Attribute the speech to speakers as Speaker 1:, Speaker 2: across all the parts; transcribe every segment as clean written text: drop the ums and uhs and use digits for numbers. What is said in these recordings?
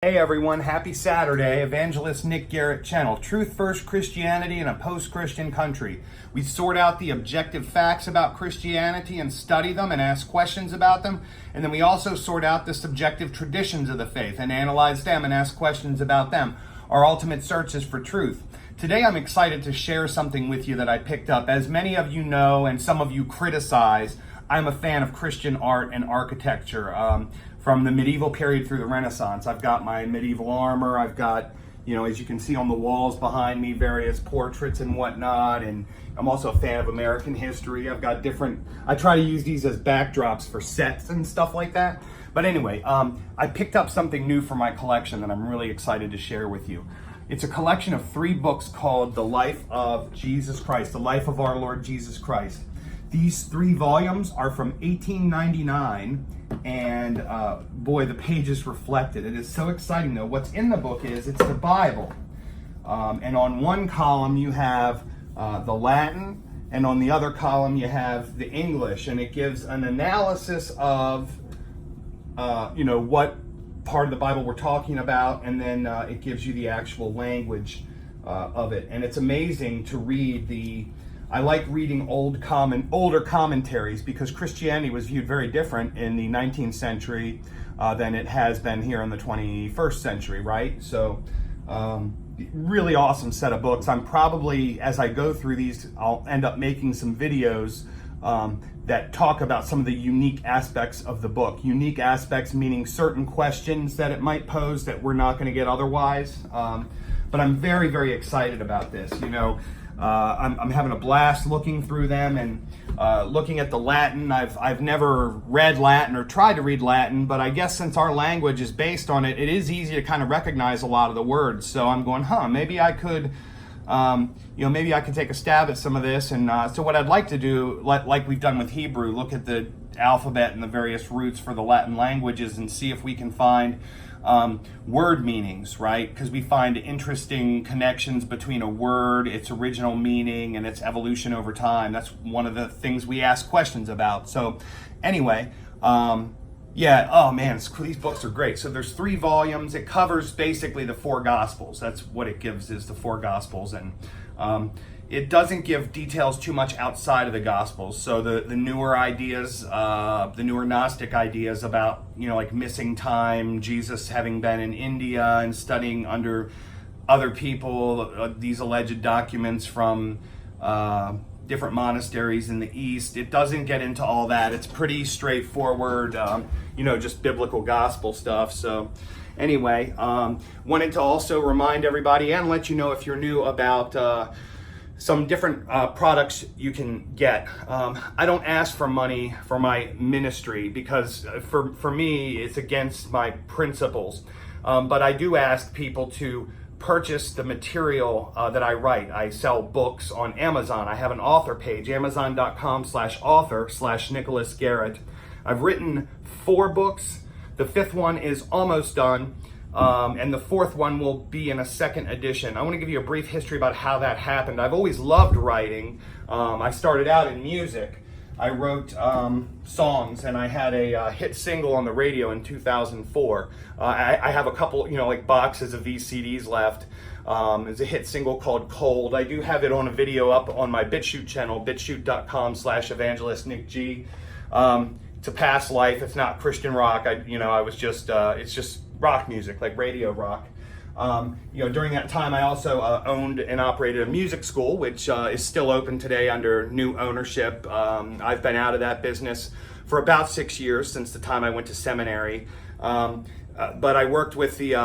Speaker 1: Hey everyone, happy Saturday. Evangelist Nick Garrett channel. Truth First Christianity in a Post-Christian Country. We sort out the objective facts about Christianity and study them and ask questions about them. And then we also sort out the subjective traditions of the faith and analyze them and ask questions about them. Our ultimate search is for truth. Today I'm excited to share something with you that I picked up. As many of you know, and some of you criticize, I'm a fan of Christian art and architecture. From the medieval period through the Renaissance. I've got my medieval armor. I've got, as you can see on the walls behind me, various portraits and whatnot. And I'm also a fan of American history. I've got I try to use these as backdrops for sets and stuff like that. But anyway, I picked up something new for my collection that I'm really excited to share with you. It's a collection of 3 books called The Life of Jesus Christ, The Life of Our Lord Jesus Christ. These 3 volumes are from 1899, and boy, the pages reflect it. It is so exciting, though. What's in the book is it's the Bible, and on one column you have the Latin, and on the other column you have the English, and it gives an analysis of what part of the Bible we're talking about, and then it gives you the actual language of it. And it's amazing to read I like reading older commentaries because Christianity was viewed very different in the 19th century than it has been here in the 21st century, right? So really awesome set of books. I'm probably, as I go through these, I'll end up making some videos that talk about some of the unique aspects of the book. Unique aspects meaning certain questions that it might pose that we're not going to get otherwise. But I'm very, very excited about this. I'm having a blast looking through them and looking at the Latin. I've never read Latin or tried to read Latin, but I guess since our language is based on it, it is easy to kind of recognize a lot of the words. So I'm going, maybe I could, maybe I could take a stab at some of this. And so what I'd like to do, like we've done with Hebrew, look at the alphabet and the various roots for the Latin languages and see if we can find word meanings, right? Because we find interesting connections between a word, its original meaning, and its evolution over time. That's one of the things we ask questions about. So anyway, these books are great. So there's 3 volumes. It covers basically the 4 Gospels. That's what it gives, is the 4 Gospels. And it doesn't give details too much outside of the Gospels. So the newer ideas, the newer Gnostic ideas about, like missing time, Jesus having been in India and studying under other people, these alleged documents from different monasteries in the East. It doesn't get into all that. It's pretty straightforward, just biblical gospel stuff. So anyway, wanted to also remind everybody and let you know if you're new about some different products you can get. I don't ask for money for my ministry because for me, it's against my principles. But I do ask people to purchase the material that I write. I sell books on Amazon. I have an author page, amazon.com/author/nicholasdgarrett. I've written 4 books. The 5th one is almost done. And the 4th one will be in a 2nd edition. I want to give you a brief history about how that happened. I've always loved writing. I started out in music. I wrote songs, and I had a hit single on the radio in 2004. I have a couple, boxes of VCDs left. It's a hit single called Cold. I do have it on a video up on my BitChute channel, bitchute.com/EvangelistNickG. It's a past life. It's not Christian rock. It's just rock music, like radio rock. During that time, I also owned and operated a music school, which is still open today under new ownership. I've been out of that business for about 6 years, since the time I went to seminary. But I worked with the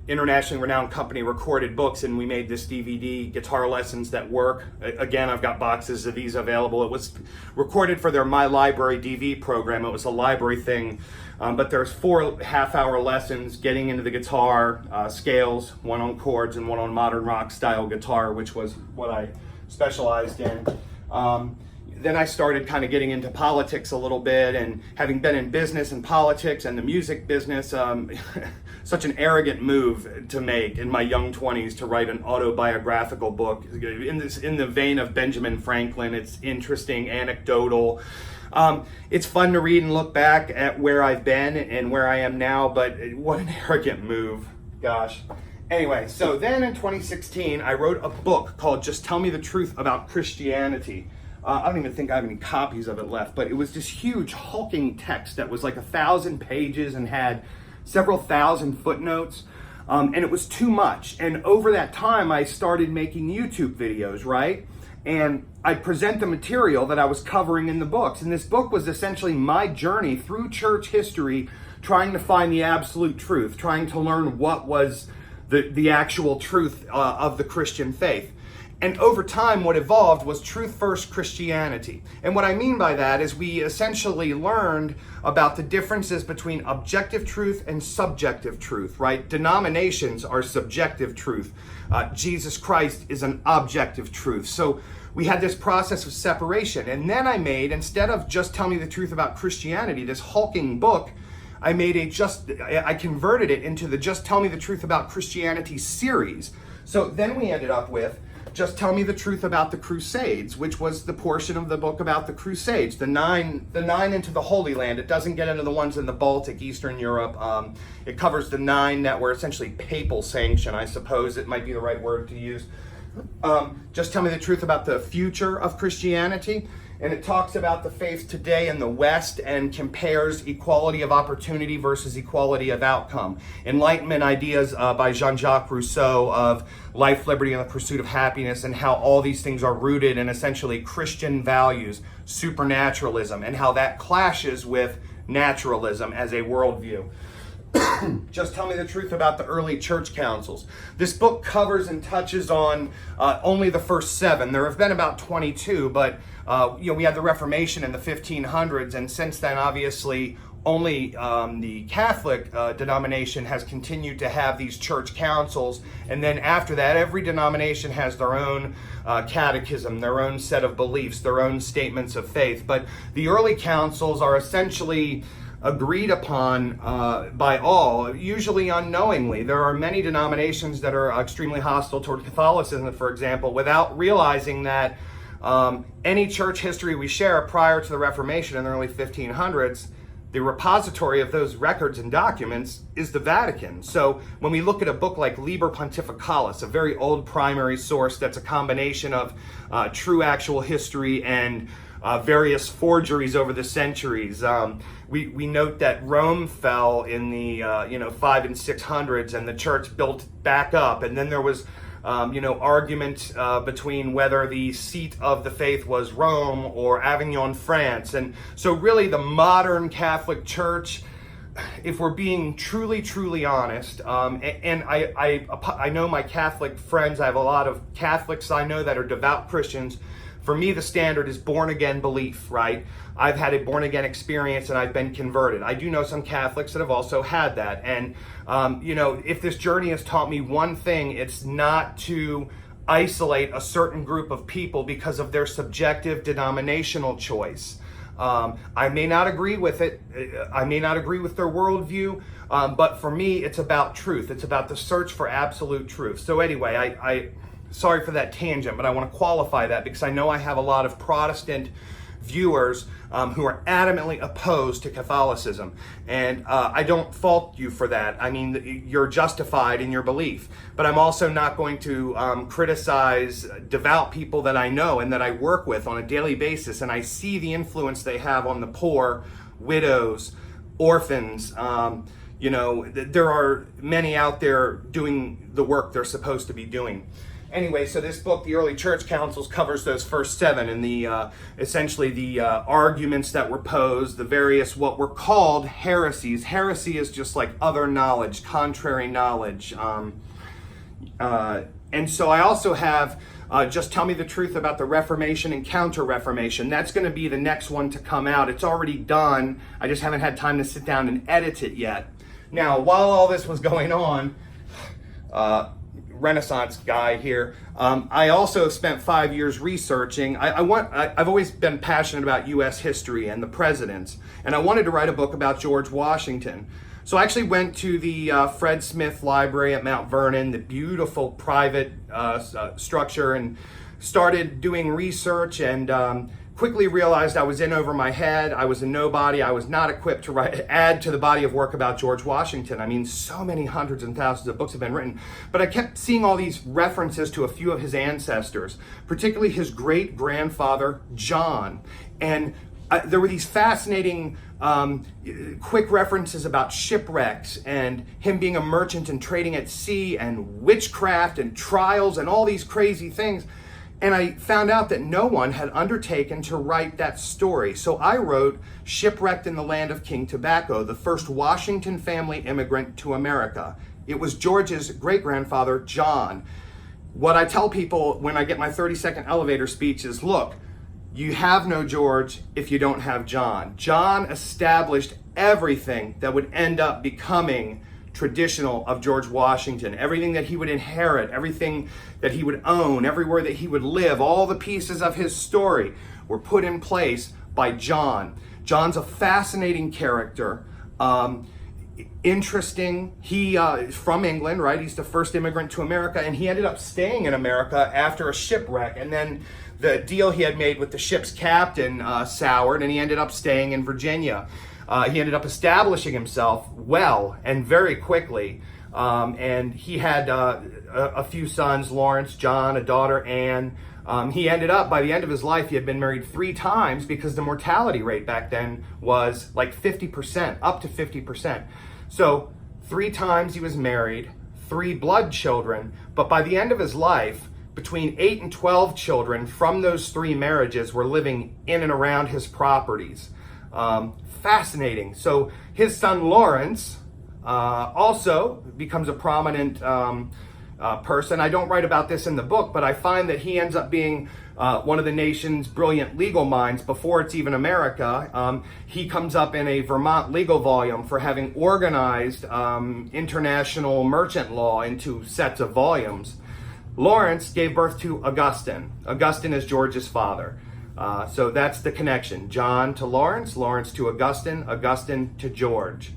Speaker 1: internationally renowned company Recorded Books, and we made this DVD, Guitar Lessons That Work. Again, I've got boxes of these available. It was recorded for their My Library DV program. It was a library thing. But there's 4 half-hour lessons getting into the guitar, scales, one on chords and one on modern rock style guitar, which was what I specialized in. Then I started kind of getting into politics a little bit, and having been in business and politics and the music business, such an arrogant move to make in my young 20s, to write an autobiographical book in the vein of Benjamin Franklin. It's interesting, anecdotal. It's fun to read and look back at where I've been and where I am now, but what an arrogant move. Gosh. Anyway, so then in 2016, I wrote a book called Just Tell Me the Truth About Christianity. I don't even think I have any copies of it left, but it was this huge hulking text that was like 1,000 pages and had several thousand footnotes. And it was too much. And over that time, I started making YouTube videos, right? And I'd present the material that I was covering in the books. And this book was essentially my journey through church history, trying to find the absolute truth, trying to learn what was the actual truth of the Christian faith. And over time, what evolved was Truth First Christianity. And what I mean by that is we essentially learned about the differences between objective truth and subjective truth, right? Denominations are subjective truth. Jesus Christ is an objective truth. So we had this process of separation. And then I made, instead of Just Tell Me the Truth About Christianity, this hulking book, I converted it into the Just Tell Me the Truth About Christianity series. So then we ended up with Just Tell Me the Truth About the Crusades, which was the portion of the book about the Crusades, the nine into the Holy Land. It doesn't get into the ones in the Baltic, Eastern Europe. It covers the 9 that were essentially papal sanction, I suppose it might be the right word to use. Just Tell Me the Truth About the Future of Christianity. And it talks about the faith today in the West and compares equality of opportunity versus equality of outcome. Enlightenment ideas by Jean-Jacques Rousseau of life, liberty, and the pursuit of happiness, and how all these things are rooted in essentially Christian values, supernaturalism, and how that clashes with naturalism as a worldview. Just Tell Me the Truth About the Early Church Councils. This book covers and touches on only the first 7. There have been about 22, but we had the Reformation in the 1500s, and since then, obviously, only the Catholic denomination has continued to have these church councils. And then after that, every denomination has their own catechism, their own set of beliefs, their own statements of faith. But the early councils are essentially agreed upon by all, usually unknowingly. There are many denominations that are extremely hostile toward Catholicism, for example, without realizing that any church history we share prior to the Reformation in the early 1500s, the repository of those records and documents is the Vatican. So when we look at a book like Liber Pontificalis, a very old primary source that's a combination of true actual history and various forgeries over the centuries. We note that Rome fell in the 500s and 600s, and the church built back up. And then there was argument between whether the seat of the faith was Rome or Avignon, France. And so really the modern Catholic Church, if we're being truly honest, and I know my Catholic friends, I have a lot of Catholics I know that are devout Christians. For me, the standard is born-again belief, right? I've had a born-again experience and I've been converted. I do know some Catholics that have also had that. And, if this journey has taught me one thing, it's not to isolate a certain group of people because of their subjective denominational choice. I may not agree with it. I may not agree with their worldview. But for me, it's about truth. It's about the search for absolute truth. So anyway, sorry for that tangent, but I want to qualify that because I know I have a lot of Protestant viewers who are adamantly opposed to Catholicism. And I don't fault you for that. I mean, you're justified in your belief. But I'm also not going to criticize devout people that I know and that I work with on a daily basis. And I see the influence they have on the poor, widows, orphans. There are many out there doing the work they're supposed to be doing. Anyway, so this book, The Early Church Councils, covers those first 7 and the essentially the arguments that were posed, the various what were called heresies. Heresy is just like other knowledge, contrary knowledge. And so I also have Just Tell Me the Truth About the Reformation and Counter-Reformation. That's going to be the next one to come out. It's already done. I just haven't had time to sit down and edit it yet. Now, while all this was going on, Renaissance guy here. I also spent 5 years researching. I've always been passionate about U.S. history and the presidents, and I wanted to write a book about George Washington. So I actually went to the Fred Smith Library at Mount Vernon, the beautiful private structure, and started doing research, and quickly realized I was in over my head. I was a nobody. I was not equipped to add to the body of work about George Washington. I mean, so many hundreds and thousands of books have been written, but I kept seeing all these references to a few of his ancestors, particularly his great-grandfather, John. And there were these fascinating quick references about shipwrecks and him being a merchant and trading at sea and witchcraft and trials and all these crazy things. And I found out that no one had undertaken to write that story. So I wrote Shipwrecked in the Land of King Tobacco, the first Washington family immigrant to America. It was George's great-grandfather, John. What I tell people when I get my 30-second elevator speech is, look, you have no George if you don't have John. John established everything that would end up becoming traditional of George Washington, everything that he would inherit, everything that he would own, everywhere that he would live, all the pieces of his story were put in place by John. John's a fascinating character, interesting. He from England, right? He's the first immigrant to America, and he ended up staying in America after a shipwreck, and then the deal he had made with the ship's captain soured, and he ended up staying in Virginia. He ended up establishing himself well and very quickly, and he had a few sons, Lawrence, John, a daughter, Anne. He ended up, by the end of his life, he had been married 3 times because the mortality rate back then was like 50%, up to 50%. So 3 times he was married, 3 blood children, but by the end of his life, between 8 and 12 children from those 3 marriages were living in and around his properties. Fascinating. So his son Lawrence also becomes a prominent person. I don't write about this in the book, but I find that he ends up being one of the nation's brilliant legal minds before it's even America. He comes up in a Vermont legal volume for having organized international merchant law into sets of volumes. Lawrence gave birth to Augustine. Augustine is George's father. So that's the connection. John to Lawrence, Lawrence to Augustine, Augustine to George.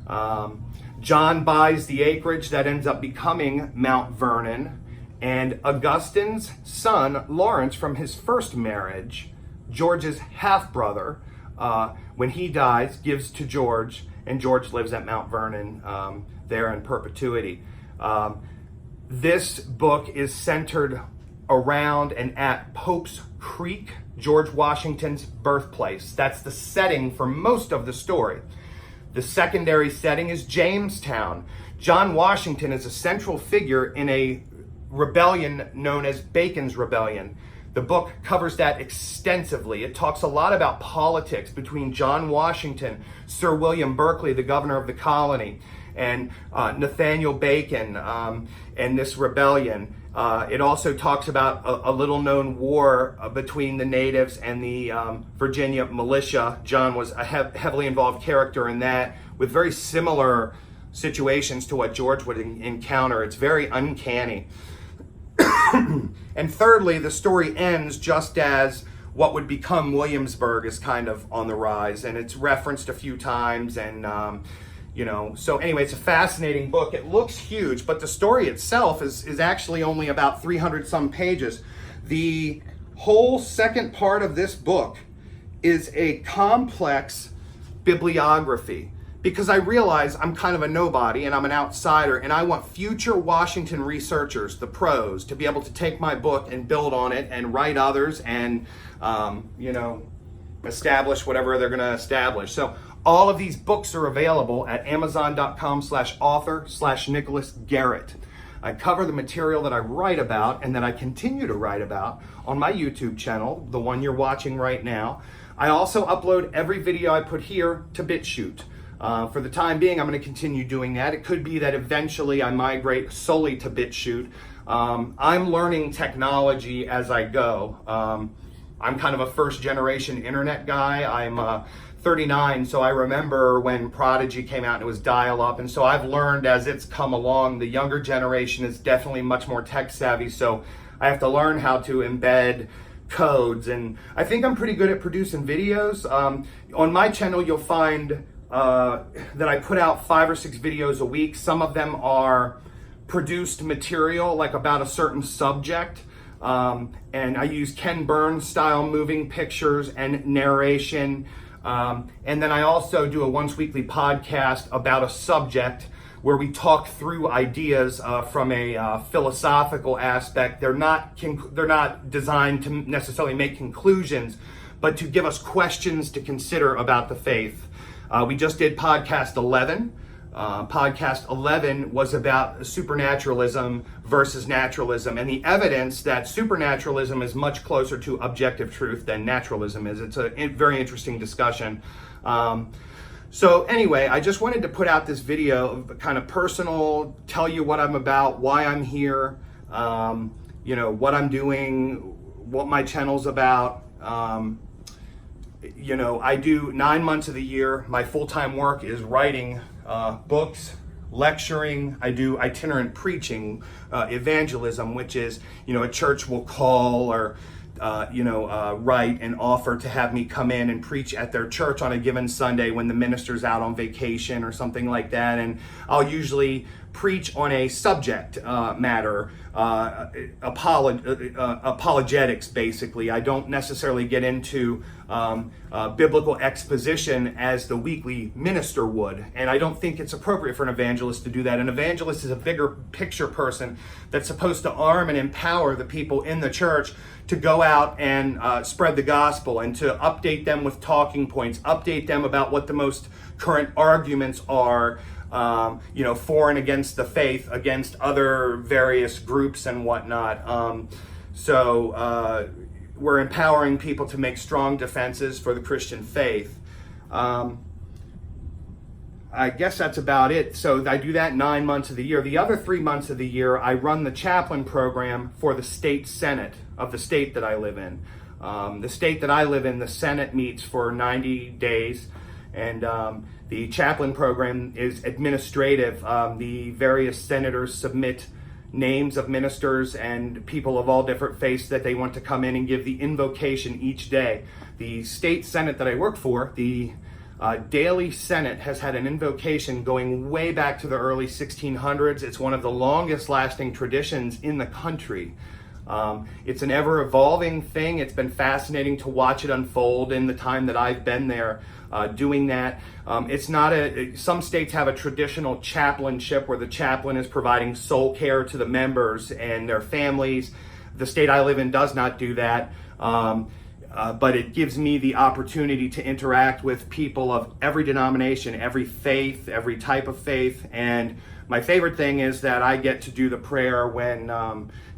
Speaker 1: John buys the acreage that ends up becoming Mount Vernon, and Augustine's son, Lawrence, from his first marriage, George's half-brother, when he dies, gives to George, and George lives at Mount Vernon there in perpetuity. This book is centered around and at Pope's Creek, George Washington's birthplace. That's the setting for most of the story. The secondary setting is Jamestown. John Washington is a central figure in a rebellion known as Bacon's Rebellion. The book covers that extensively. It talks a lot about politics between John Washington, Sir William Berkeley, the governor of the colony, and Nathaniel Bacon and this rebellion. It also talks about a little-known war between the natives and the Virginia militia. John was a heavily involved character in that, with very similar situations to what George would encounter. It's very uncanny. And thirdly, the story ends just as what would become Williamsburg is kind of on the rise, and it's referenced a few times, and so anyway, it's a fascinating book. It looks huge, but the story itself is actually only about 300 some pages. The whole second part of this book is a complex bibliography, because I realize I'm kind of a nobody and I'm an outsider, and I want future Washington researchers, the pros, to be able to take my book and build on it and write others and, establish whatever they're going to establish. So all of these books are available at amazon.com/author/nicholasdgarrett. I cover the material that I write about and that I continue to write about on my YouTube channel, the one you're watching right now. I also upload every video I put here to BitChute. For the time being, I'm going to continue doing that. It could be that eventually I migrate solely to BitChute. I'm learning technology as I go. I'm kind of a first-generation internet guy. I'm 39, so I remember when Prodigy came out and it was dial-up, and so I've learned as it's come along. The younger generation is definitely much more tech-savvy, so I have to learn how to embed codes, and I think I'm pretty good at producing videos. On my channel, you'll find that I put out 5 or 6 videos a week. Some of them are produced material, like about a certain subject. And I use Ken Burns style moving pictures and narration. And then I also do a once weekly podcast about a subject where we talk through ideas from a philosophical aspect. They're not designed to necessarily make conclusions, but to give us questions to consider about the faith. We just did podcast 11. Podcast 11 was about supernaturalism versus naturalism, and the evidence that supernaturalism is much closer to objective truth than naturalism is. It's a very interesting discussion. So anyway, I just wanted to put out this video, kind of personal, tell you what I'm about, why I'm here, what I'm doing, what my channel's about. I do 9 months of the year. My full-time work is writing books, lecturing. I do itinerant preaching, evangelism, which is, a church will call or, write and offer to have me come in and preach at their church on a given Sunday when the minister's out on vacation or something like that. And I'll usually preach on a subject matter, apologetics, basically. I don't necessarily get into biblical exposition as the weekly minister would, and I don't think it's appropriate for an evangelist to do that. An evangelist is a bigger picture person that's supposed to arm and empower the people in the church to go out and spread the gospel and to update them with talking points, update them about what the most current arguments are, for and against the faith, against other various groups and whatnot. So we're empowering people to make strong defenses for the Christian faith. I guess that's about it. So I do that 9 months of the year. The other 3 months of the year, I run the chaplain program for the state senate of the state that I live in. The state that I live in, the Senate meets for 90 days, and the chaplain program is administrative. The various senators submit names of ministers and people of all different faiths that they want to come in and give the invocation each day. The state senate that I work for, the daily senate, has had an invocation going way back to the early 1600s. It's one of the longest lasting traditions in the country. It's an ever-evolving thing. It's been fascinating to watch it unfold in the time that I've been there doing that. It's not some states have a traditional chaplainship where the chaplain is providing soul care to the members and their families. The state I live in does not do that. But it gives me the opportunity to interact with people of every denomination, every faith, every type of faith. And my favorite thing is that I get to do the prayer when,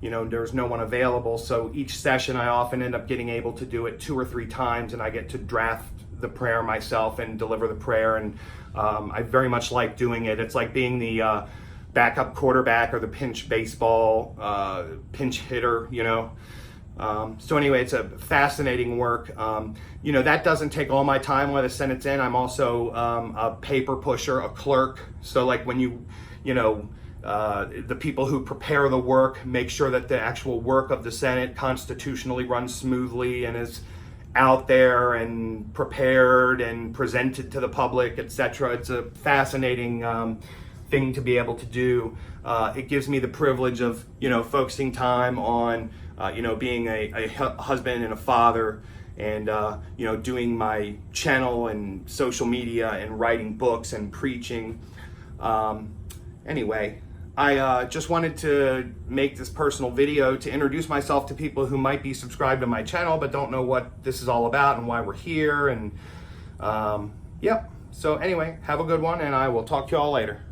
Speaker 1: there's no one available. So each session I often end up getting able to do it 2 or 3 times, and I get to draft the prayer myself and deliver the prayer. And I very much like doing it. It's like being the backup quarterback or the pinch baseball pinch hitter, So anyway, it's a fascinating work. That doesn't take all my time while the Senate's in. I'm also a paper pusher, a clerk. So like when the people who prepare the work make sure that the actual work of the Senate constitutionally runs smoothly and is out there and prepared and presented to the public, etc. It's a fascinating thing to be able to do. It gives me the privilege of, focusing time on being a husband and a father, and doing my channel and social media and writing books and preaching. Anyway, I just wanted to make this personal video to introduce myself to people who might be subscribed to my channel but don't know what this is all about and why we're here. And So anyway, have a good one, and I will talk to you all later.